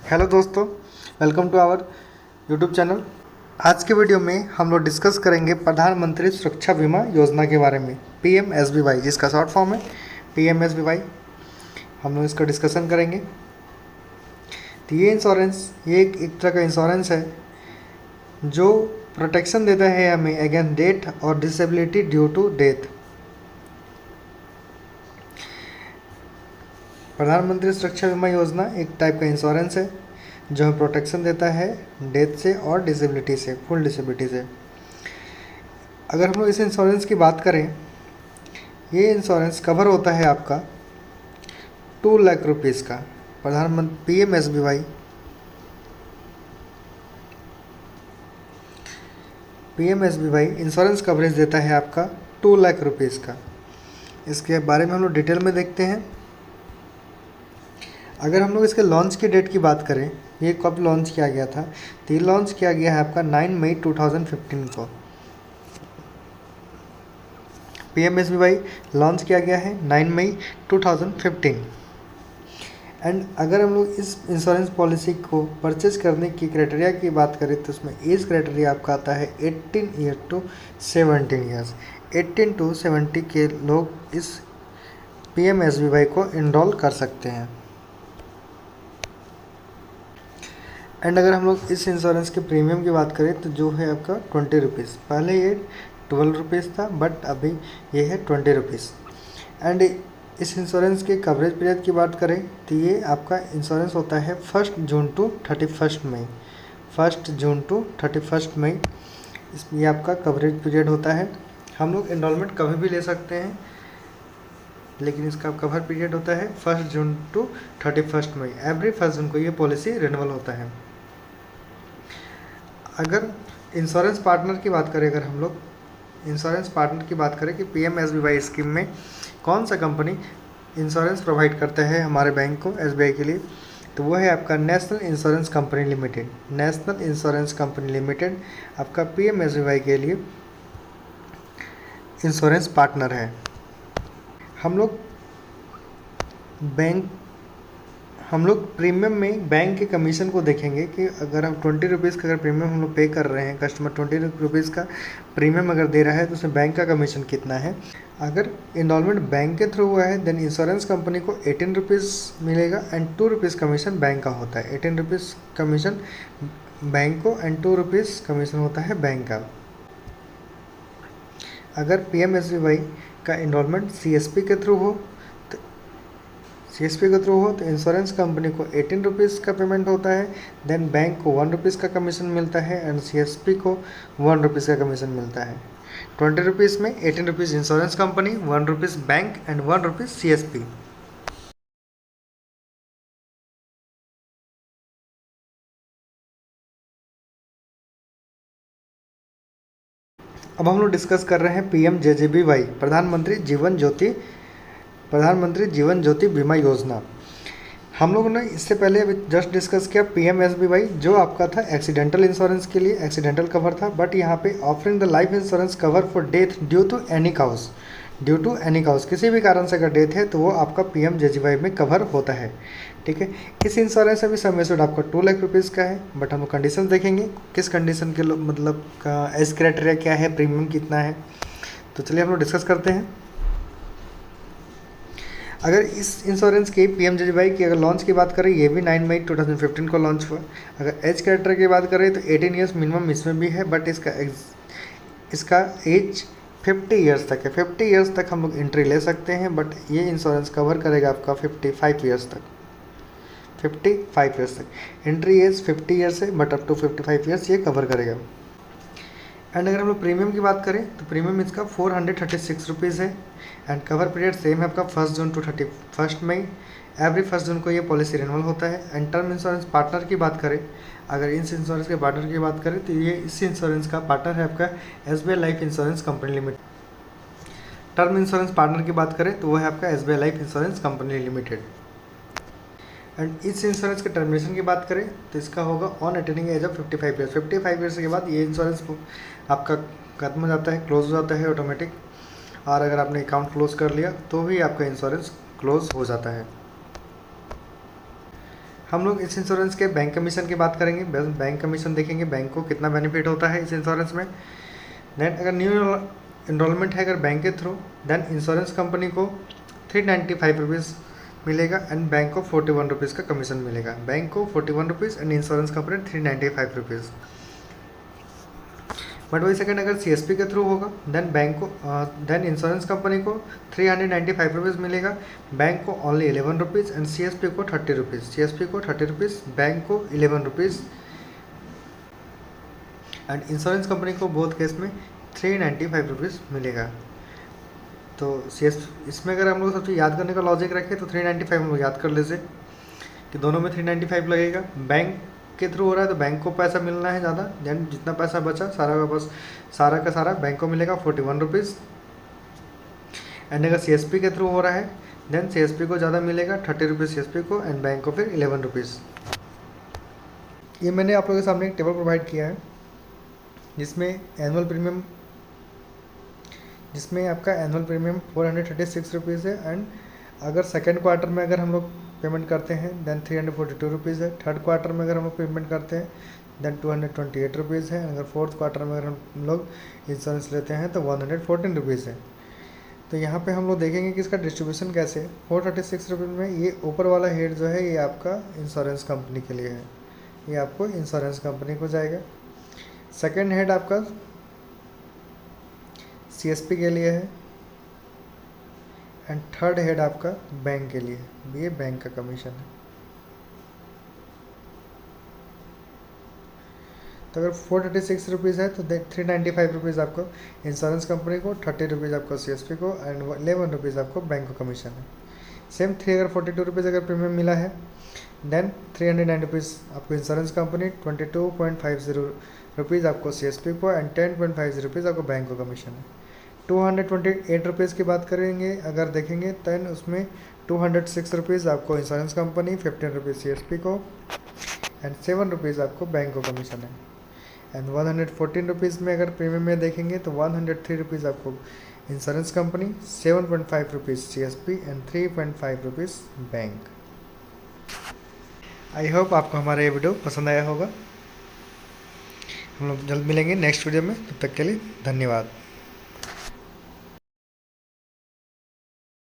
Hello दोस्तों, welcome to our YouTube channel. आज के वीडियो में हम लोग डिस्कस करेंगे प्रधानमंत्री सुरक्षा बीमा योजना के बारे में, PMSBY, जिसका शॉर्ट फॉर्म है PMSBY। हम लोग इसका डिस्कशन करेंगे। तो ये इंश्योरेंस, ये एक तरह का इंश्योरेंस है जो प्रोटेक्शन देता है हमें अगेंस्ट डेथ और डिसेबिलिटी ड्यू टू डेथ। प्रधानमंत्री सुरक्षा बीमा योजना एक टाइप का इंश्योरेंस है जो हमें प्रोटेक्शन देता है डेथ से और डिसेबिलिटी से, फुल डिसेबिलिटी से। अगर हम लोग इस इंश्योरेंस की बात करें, ये इंश्योरेंस कवर होता है आपका 2 लाख रुपीज़ का। प्रधानमंत्री PMSBY इंश्योरेंस कवरेज देता है आपका 2 लाख रुपीज़ का। इसके बारे में हम लोग डिटेल में देखते हैं। अगर हम लोग इसके लॉन्च की डेट की बात करें, ये कब लॉन्च किया गया था, तो ये लॉन्च किया गया है आपका 9 मई 2015 को। PMSBY लॉन्च किया गया है 9 मई 2015। एंड अगर हम लोग इस इंश्योरेंस पॉलिसी को परचेज करने की क्राइटेरिया की बात करें तो उसमें एज क्राइटेरिया आपका आता है 18 ईयर टू 17 ईयर्स। 18 टू 70 के लोग इस PMSBY को इनरोल कर सकते हैं। एंड अगर हम लोग इस इंश्योरेंस के प्रीमियम की बात करें तो जो है आपका 20 रुपीज़। पहले ये 12 रुपीज़ था, बट अभी ये है 20 रुपीज़। एंड इस इंश्योरेंस के कवरेज पीरियड की बात करें तो ये आपका इंश्योरेंस होता है 1 जून टू 31 मई। 1 जून टू 31 मई ये आपका कवरेज पीरियड होता है। हम लोग एनरोलमेंट कभी भी ले सकते हैं, लेकिन इसका कवर पीरियड होता है 1 जून टू 31 मई। एवरी 1 जून को ये पॉलिसी रिन्यूअल होता है। अगर इंश्योरेंस पार्टनर की बात करें, अगर हम लोग इंश्योरेंस पार्टनर की बात करें कि PMSBY स्कीम में कौन सा कंपनी इंश्योरेंस प्रोवाइड करता है हमारे बैंक को, SBI के लिए, तो वो है आपका national insurance company limited. National insurance company limited आपका PMSBY के लिए इंश्योरेंस पार्टनर है। हम लोग प्रीमियम में बैंक के कमीशन को देखेंगे कि अगर हम 20 रुपीज़ का अगर प्रीमियम हम लोग पे कर रहे हैं, कस्टमर 20 रुपीज़ का प्रीमियम अगर दे रहा है तो उसमें बैंक का कमीशन कितना है। अगर इनरोलमेंट बैंक के थ्रू हुआ है देन इंश्योरेंस कंपनी को 18 रुपीज़ मिलेगा एंड 2 रुपीज़ कमीशन बैंक का होता है। 18 रुपीज़ कमीशन बैंक को एंड 2 रुपीज़ कमीशन होता है बैंक का। अगर PMSBY का इनरोलमेंट CSP के थ्रू हो तो इंश्योरेंस कंपनी को 18 रुपीज़ का पेमेंट होता है, देन बैंक को 1 रुपीज़ का कमीशन मिलता है एंड CSP को 1 रुपीज़ का कमीशन मिलता है। 20 रुपीज़ में 18 rupees insurance company, 1 rupees bank and 1 rupees CSP। अब हम लोग डिस्कस कर रहे हैं PMJJBY, प्रधानमंत्री जीवन ज्योति बीमा योजना। हम लोगों ने इससे पहले जस्ट डिस्कस किया PMSBY, जो आपका था एक्सीडेंटल इंश्योरेंस के लिए, एक्सीडेंटल कवर था, बट यहाँ पे offering the life insurance cover for death due to any cause, किसी भी कारण से अगर डेथ है तो वो आपका PMJJBY में कवर होता है। ठीक है, इस इंश्योरेंस अभी सम एश्योर्ड आपका 2 लाख रुपीज़ का है, बट हम लोग कंडीशन देखेंगे किस कंडीशन के मतलब का एज क्राइटेरिया क्या है, प्रीमियम कितना है। तो चलिए हम लोग डिस्कस करते हैं। अगर इस इंश्योरेंस की PMJJBY की अगर लॉन्च की बात करें, ये भी 9 मई 2015 को लॉन्च हुआ। अगर एज कैरेक्टर की बात करें तो 18 ईयर्स मिनिमम इसमें भी है, बट इसका एज 50 ईयर्स तक है। 50 ईयर्स तक हम लोग एंट्री ले सकते हैं, बट ये इंश्योरेंस कवर करेगा आपका 55 ईयर्स तक। 55 ईयर्स तक एंट्री एज 50 ईयर्स है, बट अप टू 55 ईयर्स ये कवर करेगा। एंड अगर हम लोग प्रीमियम की बात करें तो प्रीमियम इसका 436 रुपीज़ है एंड कवर पीरियड सेम है आपका 1 जून टू 31 मई। एवरी 1 जून को ये पॉलिसी रिन्यूअल होता है। एंड टर्म इंश्योरेंस पार्टनर की बात करें, अगर इस इंश्योरेंस के पार्टनर की बात करें तो ये इस इंश्योरेंस का पार्टनर है आपका SBI life insurance company limited. Term insurance partner की बात करें तो वो है आपका SBI life insurance company limited. And इस इंश्योरेंस के टर्मिनेशन की बात करें तो इसका होगा on attaining age of 55 years. 55 years के बाद ये इंश्योरेंस आपका खत्म हो जाता है, क्लोज हो जाता है ऑटोमेटिक। और अगर आपने अकाउंट क्लोज कर लिया तो भी आपका इंश्योरेंस क्लोज हो जाता है। हम लोग इस इंश्योरेंस के बैंक कमीशन की बात करेंगे। बैंक कमीशन देखेंगे, बैंक को कितना बेनिफिट होता है इस इंश्योरेंस में। देन अगर न्यू इनरोलमेंट है अगर बैंक के थ्रू, देन इंश्योरेंस कंपनी को 395 रुपीज़ मिलेगा एंड बैंक को 41 रुपीज़ का कमीशन मिलेगा। बैंक को 41 rupees and insurance company 395 rupees. But वही सेकंड अगर CSP के थ्रू होगा, देन बैंक को देन इंश्योरेंस कंपनी को 395 रुपीज़ मिलेगा, बैंक को ओनली 11 रुपीज़ एंड CSP को 30 रुपीज़। CSP को 30 रुपीज़, बैंक को 11 रुपीज़ एंड इंश्योरेंस कंपनी को बोथ केस में 395 रुपीज़ मिलेगा। तो इसमें अगर हम लोग सबसे याद करने का लॉजिक रखें तो 395 हम लोग याद कर लीजिए कि दोनों में 395 लगेगा। बैंक के थ्रू हो रहा है तो बैंक को पैसा मिलना है ज़्यादा, देन जितना पैसा बचा सारा का सारा बैंक को मिलेगा 41 रुपीज़। एंड अगर CSP के थ्रू हो रहा है देन CSP को ज़्यादा मिलेगा 30 रुपीज़ CSP को एंड बैंक को फिर 11 रुपीज़। ये मैंने आप लोगों के सामने एक टेबल प्रोवाइड किया है जिसमें आपका एनुअल प्रीमियम 436 रुपीज़ है एंड अगर सेकेंड क्वार्टर में अगर हम लोग पेमेंट करते हैं देन 342 रुपीज़ है। थर्ड क्वार्टर में अगर हम लोग पेमेंट करते हैं देन 228 रुपीज़ है। अगर फोर्थ क्वार्टर में अगर हम लोग इंश्योरेंस लेते हैं तो 114 रुपीज़ है। तो यहाँ पे हम लोग देखेंगे कि इसका डिस्ट्रीब्यूशन कैसे है। 436 रुपीज़ में ये ऊपर वाला हेड जो है ये आपका इंश्योरेंस कंपनी के लिए है, ये आपको इंश्योरेंस कंपनी को जाएगा। सेकेंड हेड आपका CSP के लिए है एंड थर्ड हेड आपका बैंक के लिए, ये बैंक का कमीशन है। तो अगर 436 रुपीज़ है तो 395 रुपीज़ आपको इंश्योरेंस कंपनी को, 30 रुपीज़ आपको CSP को एंड 11 रुपीज़ आपको बैंक को कमीशन है। सेम अगर 42 रुपीज़ अगर प्रीमियम मिला है देन 309 रुपीज़ आपको इंश्योरेंस कंपनी, 22.50 रुपीज़ आपको CSP को एंड 10.50 रुपीज़ आपको बैंक को कमीशन है। 228 रुपीज़ की बात करेंगे अगर देखेंगे दैन उसमें 206 रुपीज़ आपको इंश्योरेंस कंपनी, 15 रुपीज़ CSP को एंड 7 रुपीज़ आपको बैंक को कमीशन है। एंड 114 रुपीज़ में अगर प्रीमियम में देखेंगे तो 103 रुपीज़ आपको insurance company, 7.5 rupees CSP and 3.5 rupees bank. I hope आपको हमारा ये वीडियो पसंद आया होगा। हम लोग जल्द मिलेंगे नेक्स्ट वीडियो में, तब तक के लिए धन्यवाद।